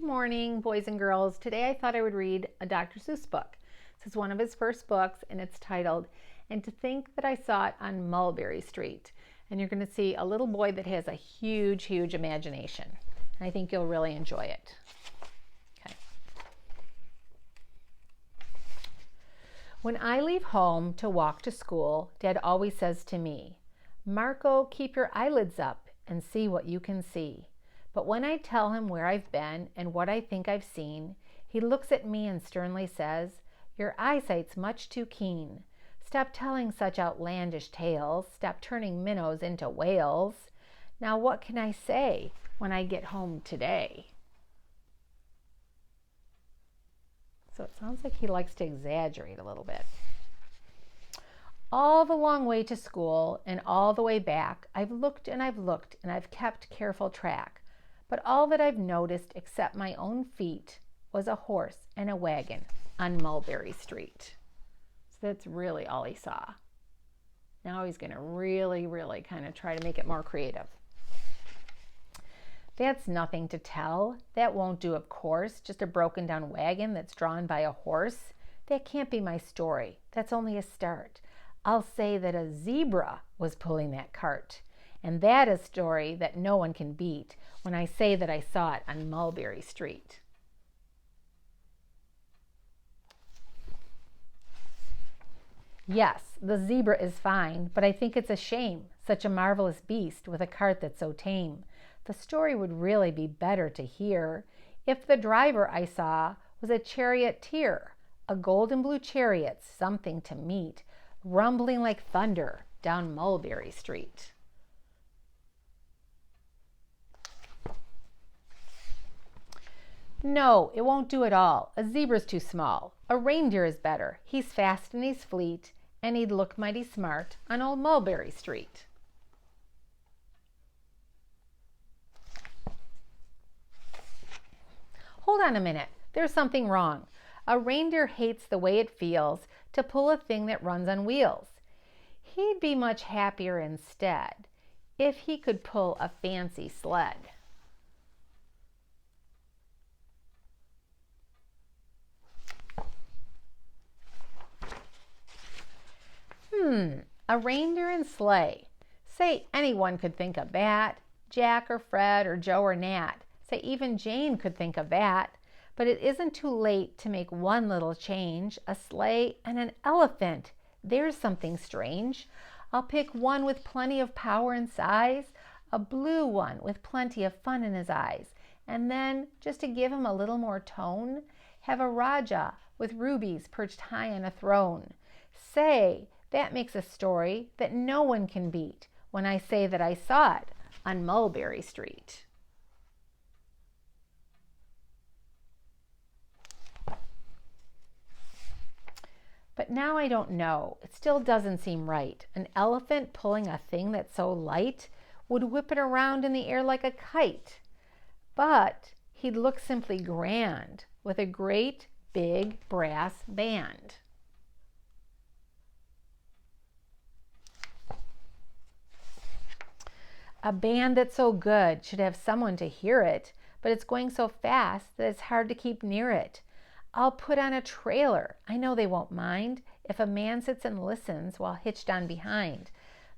morning, boys and girls. Today I thought I would read a Dr. Seuss book. This is one of his first books, and it's titled, "And to Think That I Saw It on Mulberry Street." And you're going to see a little boy that has a huge, huge imagination. And I think you'll really enjoy it. Okay. When I leave home to walk to school, Dad always says to me, "Marco, keep your eyelids up and see what you can see." But when I tell him where I've been and what I think I've seen, he looks at me and sternly says, "Your eyesight's much too keen. Stop telling such outlandish tales. Stop turning minnows into whales. Now what can I say when I get home today?" So it sounds like he likes to exaggerate a little bit. All the long way to school and all the way back, I've looked and I've kept careful track. But all that I've noticed except my own feet was a horse and a wagon on Mulberry Street. So that's really all he saw. Now he's going to really kind of try to make it more creative. That's nothing to tell. That won't do, of course. Just a broken down wagon that's drawn by a horse. That can't be my story. That's only a start. I'll say that a zebra was pulling that cart. And that is a story that no one can beat when I say that I saw it on Mulberry Street. Yes, the zebra is fine, but I think it's a shame, such a marvelous beast with a cart that's so tame. The story would really be better to hear if the driver I saw was a charioteer, a golden blue chariot, something to meet, rumbling like thunder down Mulberry Street. No, it won't do at all. A zebra's too small. A reindeer is better. He's fast and he's fleet, and he'd look mighty smart on old Mulberry Street. Hold on a minute. There's something wrong. A reindeer hates the way it feels to pull a thing that runs on wheels. He'd be much happier instead if he could pull a fancy sled. A reindeer and sleigh. Say, anyone could think of that. Jack or Fred or Joe or Nat. Say, even Jane could think of that. But it isn't too late to make one little change. A sleigh and an elephant. There's something strange. I'll pick one with plenty of power and size. A blue one with plenty of fun in his eyes. And then, just to give him a little more tone, have a Raja with rubies perched high on a throne. Say, that makes a story that no one can beat when I say that I saw it on Mulberry Street. But now I don't know. It still doesn't seem right. An elephant pulling a thing that's so light would whip it around in the air like a kite. But he'd look simply grand with a great big brass band. A band that's so good should have someone to hear it, but it's going so fast that it's hard to keep near it. I'll put on a trailer. I know they won't mind if a man sits and listens while hitched on behind.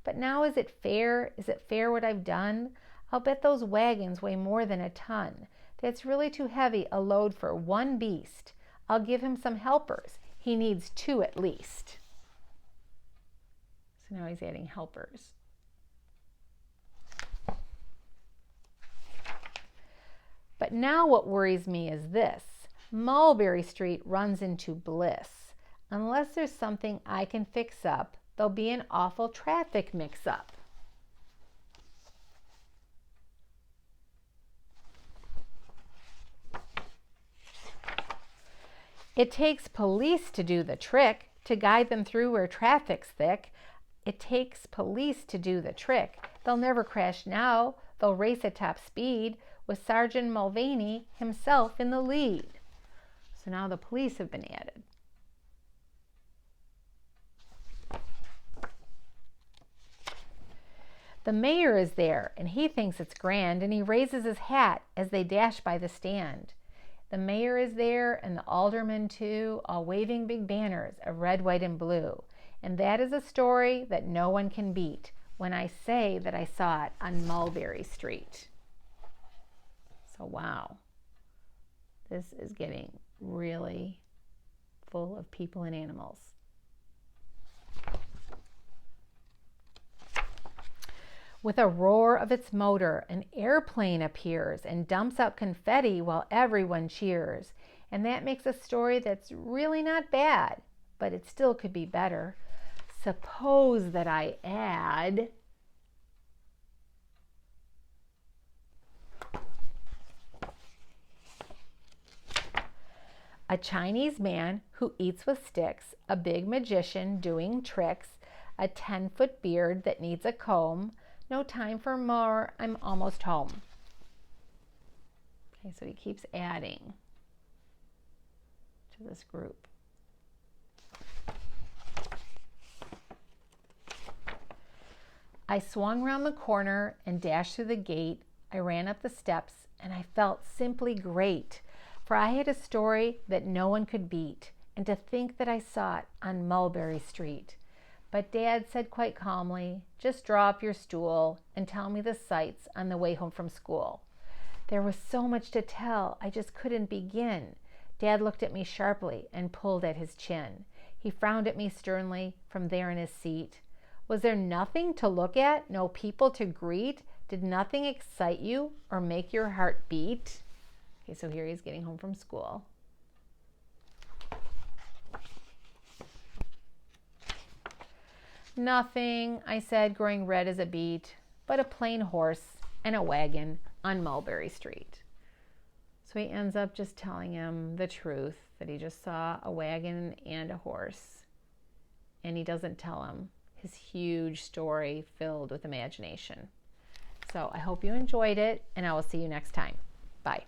But now is it fair? Is it fair what I've done? I'll bet those wagons weigh more than a ton. That's really too heavy a load for one beast. I'll give him some helpers. He needs two at least. So now he's adding helpers. But now what worries me is this. Mulberry Street runs into bliss. Unless there's something I can fix up, there'll be an awful traffic mix-up. It takes police to do the trick, to guide them through where traffic's thick. It takes police to do the trick. They'll never crash now. They'll race at top speed with Sergeant Mulvaney himself in the lead. So now the police have been added. The mayor is there, and he thinks it's grand, and he raises his hat as they dash by the stand. The mayor is there and the aldermen too, all waving big banners of red, white, and blue. And that is a story that no one can beat when I say that I saw it on Mulberry Street. So wow, this is getting really full of people and animals. With a roar of its motor, an airplane appears and dumps out confetti while everyone cheers. And that makes a story that's really not bad, but it still could be better. Suppose that I add a Chinese man who eats with sticks, a big magician doing tricks, a 10-foot beard that needs a comb. No time for more, I'm almost home. Okay, so he keeps adding to this group. I swung round the corner and dashed through the gate. I ran up the steps and I felt simply great, for I had a story that no one could beat, and to think that I saw it on Mulberry Street. But Dad said quite calmly, just draw up your stool and tell me the sights on the way home from school. There was so much to tell, I just couldn't begin. Dad looked at me sharply and pulled at his chin. He frowned at me sternly from there in his seat. Was there nothing to look at, no people to greet? Did nothing excite you or make your heart beat? Okay, so here he's getting home from school. Nothing, I said, growing red as a beet, but a plain horse and a wagon on Mulberry Street. So he ends up just telling him the truth, that he just saw a wagon and a horse. And he doesn't tell him his huge story filled with imagination. So I hope you enjoyed it, and I will see you next time. Bye.